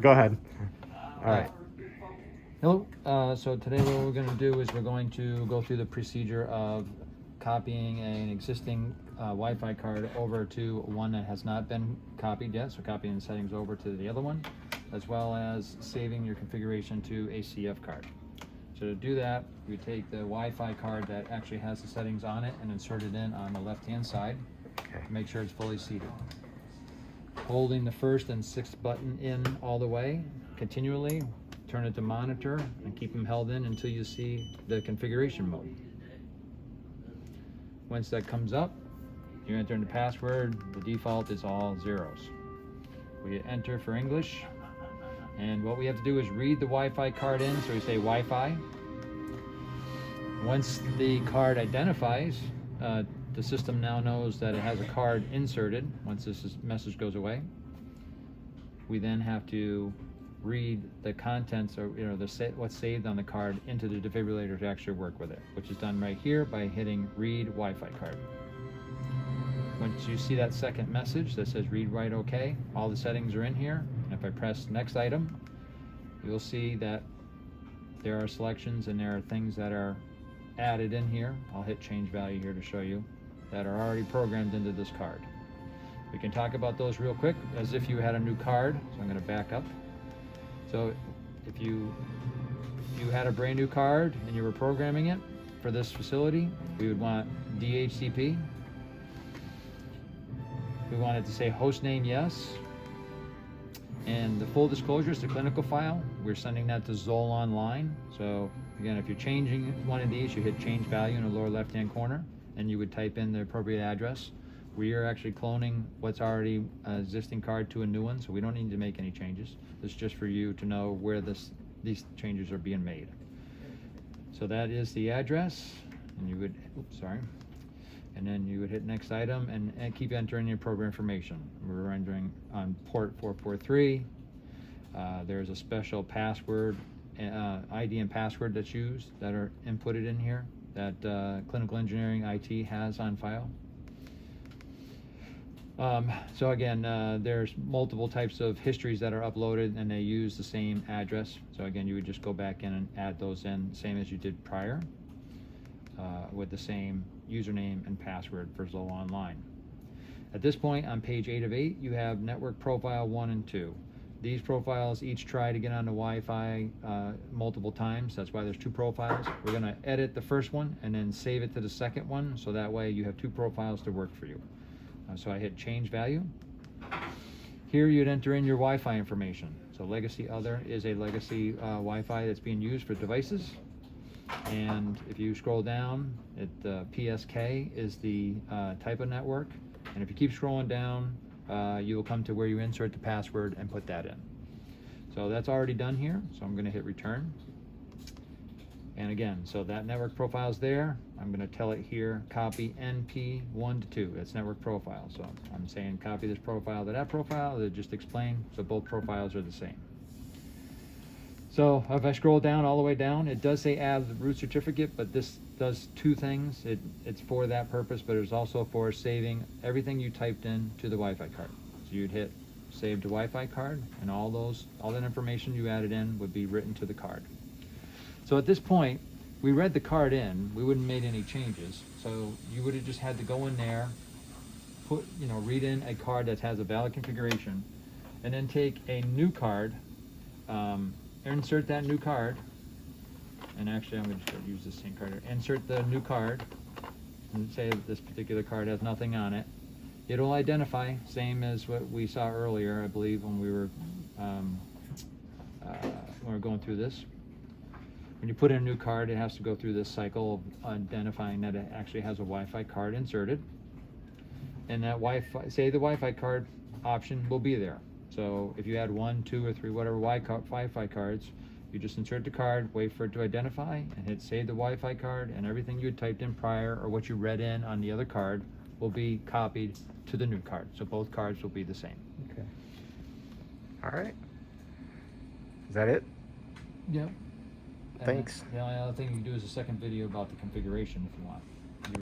Go ahead. All right. Hello. So today what we're going to do is we're going to go through the procedure of copying an existing Wi-Fi card over to one that has not been copied yet. So copying the settings over to the other one, as well as saving your configuration to a CF card. So to do that, we take the Wi-Fi card that actually has the settings on it and insert it in on the left-hand side. Okay. Make sure it's fully seated. Holding the first and sixth button in all the way, continually, turn it to monitor and keep them held in until you see the configuration mode. Once that comes up, you enter in the password. The default is all zeros. We hit enter for English. And what we have to do is read the Wi-Fi card in, so we say Wi-Fi. Once the card identifies, the system now knows that it has a card inserted. Once this message goes away, we then have to read the contents, or what's saved on the card, into the defibrillator to actually work with it, which is done right here by hitting read Wi-Fi card. Once you see that second message that says read write OK, all the settings are in here. And if I press next item, you'll see that there are selections and there are things that are added in here. I'll hit change value here to show you that are already programmed into this card. We can talk about those real quick as if you had a new card. So I'm going to back up. So if you had a brand new card and you were programming it for this facility, we would want DHCP. We want it to say host name yes. And the full disclosure is the clinical file. We're sending that to Zoll Online. So again, if you're changing one of these, you hit change value in the lower left-hand corner, and you would type in the appropriate address. We are actually cloning what's already an existing card to a new one, so we don't need to make any changes. This is just for you to know where these changes are being made. So that is the address, and you would, and then you would hit next item and keep entering your program information. We're entering on port 443. There's a special password, ID and password that's used that are inputted in here that clinical engineering IT has on file. So again, there's multiple types of histories that are uploaded and they use the same address. So again, you would just go back in and add those in, same as you did prior, with the same username and password for Zoll Online. At this point, on page 8 of 8, you have network profile 1 and 2. These profiles each try to get on the Wi-Fi multiple times. That's why there's 2 profiles. We're going to edit the first one and then save it to the second one, so that way you have 2 profiles to work for you. So I hit change value. Here you'd enter in your Wi-Fi information. So legacy other is a legacy Wi-Fi that's being used for devices. And if you scroll down, PSK is the type of network. And if you keep scrolling down, you will come to where you insert the password and put that in. So that's already done here. So I'm going to hit return. And again, so that network profile is there. I'm going to tell it here, copy NP1 to 2. That's network profile. So I'm saying copy this profile to that profile. They just explain. So both profiles are the same. So if I scroll down all the way down, it does say add the root certificate, but this does 2 things. It's for that purpose, but it's also for saving everything you typed in to the Wi-Fi card. So you'd hit save to Wi-Fi card, and all that information you added in would be written to the card. So at this point, we read the card in. We wouldn't have made any changes. So you would have just had to go in there, read in a card that has a valid configuration, and then take a new card, insert that new card, and actually I'm going to use this same card here. Insert the new card, and say that this particular card has nothing on it. It'll identify, same as what we saw earlier, I believe, when we were going through this. When you put in a new card, it has to go through this cycle of identifying that it actually has a Wi-Fi card inserted. And that the Wi-Fi card option will be there. So if you had 1, 2, or 3, whatever Wi-Fi cards, you just insert the card, wait for it to identify, and hit save the Wi-Fi card, and everything you had typed in prior or what you read in on the other card will be copied to the new card. So both cards will be the same. Okay. All right. Is that it? Yep. Thanks. The only other thing you can do is a second video about the configuration if you want.